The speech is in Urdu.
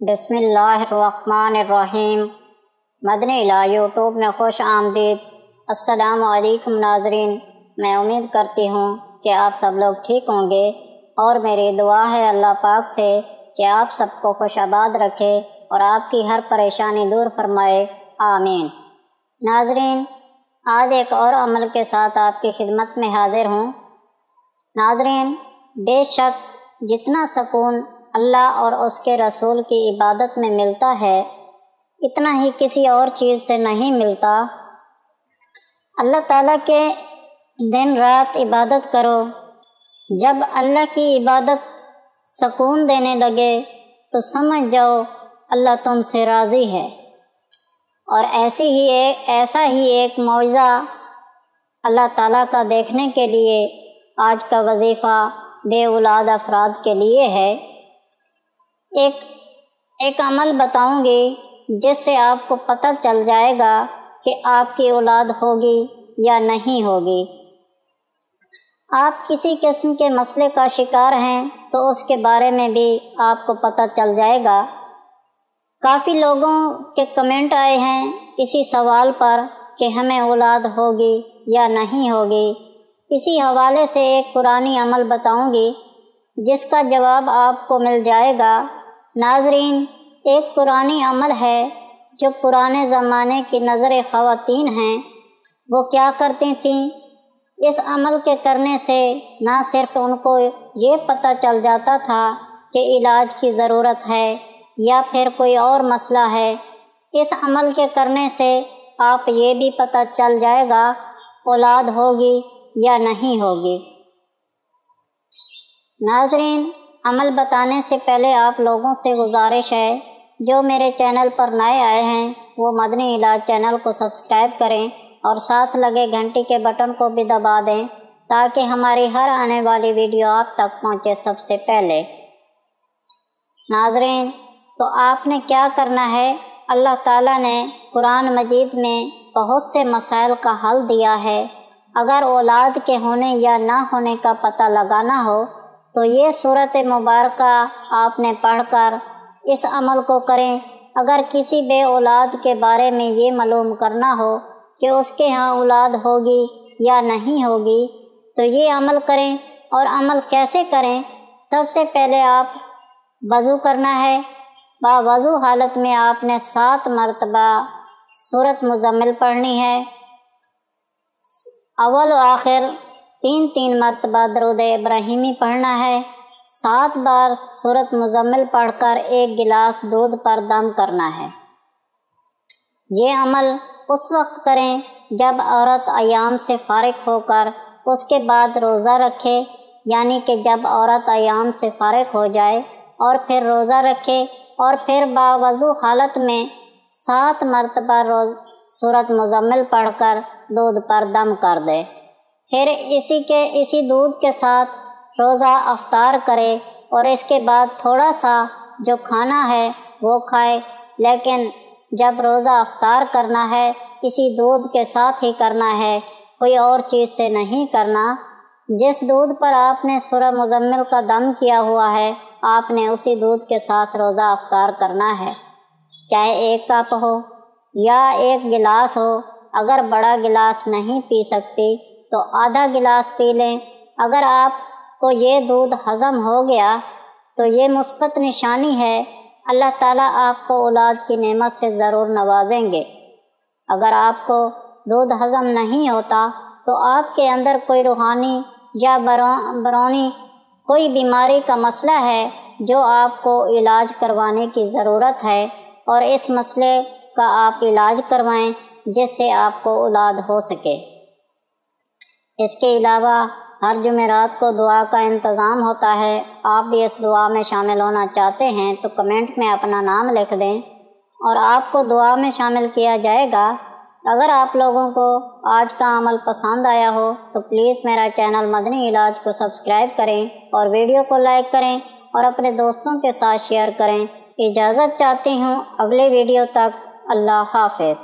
بسم اللہ الرحمن الرحیم۔ مدنی الہ یوٹیوب میں خوش آمدید۔ السلام علیکم ناظرین، میں امید کرتی ہوں کہ آپ سب لوگ ٹھیک ہوں گے، اور میری دعا ہے اللہ پاک سے کہ آپ سب کو خوش آباد رکھے اور آپ کی ہر پریشانی دور فرمائے، آمین۔ ناظرین، آج ایک اور عمل کے ساتھ آپ کی خدمت میں حاضر ہوں۔ ناظرین، بے شک جتنا سکون اللہ اور اس کے رسول کی عبادت میں ملتا ہے، اتنا ہی کسی اور چیز سے نہیں ملتا۔ اللہ تعالیٰ کے دن رات عبادت کرو۔ جب اللہ کی عبادت سکون دینے لگے تو سمجھ جاؤ اللہ تم سے راضی ہے۔ اور ایسا ہی ایک معجزہ اللہ تعالیٰ کا دیکھنے کے لیے آج کا وظیفہ بے اولاد افراد کے لیے ہے۔ ایک عمل بتاؤں گی جس سے آپ کو پتہ چل جائے گا کہ آپ کی اولاد ہوگی یا نہیں ہوگی۔ آپ کسی قسم کے مسئلے کا شکار ہیں تو اس کے بارے میں بھی آپ کو پتہ چل جائے گا۔ کافی لوگوں کے کمنٹ آئے ہیں اسی سوال پر کہ ہمیں اولاد ہوگی یا نہیں ہوگی۔ اسی حوالے سے ایک قرآنی عمل بتاؤں گی جس کا جواب آپ کو مل جائے گا۔ ناظرین، ایک قرآنی عمل ہے جو پرانے زمانے کی نظر خواتین ہیں، وہ کیا کرتی تھیں؟ اس عمل کے کرنے سے نہ صرف ان کو یہ پتہ چل جاتا تھا کہ علاج کی ضرورت ہے یا پھر کوئی اور مسئلہ ہے، اس عمل کے کرنے سے آپ یہ بھی پتہ چل جائے گا اولاد ہوگی یا نہیں ہوگی۔ ناظرین، عمل بتانے سے پہلے آپ لوگوں سے گزارش ہے جو میرے چینل پر نئے آئے ہیں وہ مدنی الہ چینل کو سبسکرائب کریں اور ساتھ لگے گھنٹی کے بٹن کو بھی دبا دیں تاکہ ہماری ہر آنے والی ویڈیو آپ تک پہنچے سب سے پہلے۔ ناظرین، تو آپ نے کیا کرنا ہے، اللہ تعالیٰ نے قرآن مجید میں بہت سے مسائل کا حل دیا ہے۔ اگر اولاد کے ہونے یا نہ ہونے کا پتہ لگانا ہو تو یہ سورۃ مبارکہ آپ نے پڑھ کر اس عمل کو کریں۔ اگر کسی بے اولاد کے بارے میں یہ معلوم کرنا ہو کہ اس کے ہاں اولاد ہوگی یا نہیں ہوگی تو یہ عمل کریں۔ اور عمل کیسے کریں؟ سب سے پہلے آپ وضو کرنا ہے۔ باوضو حالت میں آپ نے 7 مرتبہ سورۃ مزمل پڑھنی ہے۔ اول و آخر 3 مرتبہ درود ابراہیمی پڑھنا ہے۔ 7 بار سورۃ مزمل پڑھ کر 1 گلاس دودھ پر دم کرنا ہے۔ یہ عمل اس وقت کریں جب عورت ایام سے فارغ ہو کر اس کے بعد روزہ رکھے، یعنی کہ جب عورت ایام سے فارغ ہو جائے اور پھر روزہ رکھے اور پھر باوضو حالت میں 7 مرتبہ سورۃ مزمل پڑھ کر دودھ پر دم کر دے۔ پھر اسی دودھ کے ساتھ روزہ افطار کرے اور اس کے بعد تھوڑا سا جو کھانا ہے وہ کھائے، لیکن جب روزہ افطار کرنا ہے اسی دودھ کے ساتھ ہی کرنا ہے، کوئی اور چیز سے نہیں کرنا۔ جس دودھ پر آپ نے سورۃ مزمل کا دم کیا ہوا ہے آپ نے اسی دودھ کے ساتھ روزہ افطار کرنا ہے، چاہے 1 کپ ہو یا 1 گلاس ہو۔ اگر بڑا گلاس نہیں پی سکتی تو آدھا گلاس پی لیں۔ اگر آپ کو یہ دودھ ہضم ہو گیا تو یہ مثبت نشانی ہے، اللہ تعالیٰ آپ کو اولاد کی نعمت سے ضرور نوازیں گے۔ اگر آپ کو دودھ ہضم نہیں ہوتا تو آپ کے اندر کوئی روحانی یا برونی کوئی بیماری کا مسئلہ ہے جو آپ کو علاج کروانے کی ضرورت ہے، اور اس مسئلے کا آپ علاج کروائیں جس سے آپ کو اولاد ہو سکے۔ اس کے علاوہ ہر جمعرات کو دعا کا انتظام ہوتا ہے۔ آپ بھی اس دعا میں شامل ہونا چاہتے ہیں تو کمنٹ میں اپنا نام لکھ دیں اور آپ کو دعا میں شامل کیا جائے گا۔ اگر آپ لوگوں کو آج کا عمل پسند آیا ہو تو پلیز میرا چینل مدنی علاج کو سبسکرائب کریں اور ویڈیو کو لائک کریں اور اپنے دوستوں کے ساتھ شیئر کریں۔ اجازت چاہتی ہوں، اگلے ویڈیو تک اللہ حافظ۔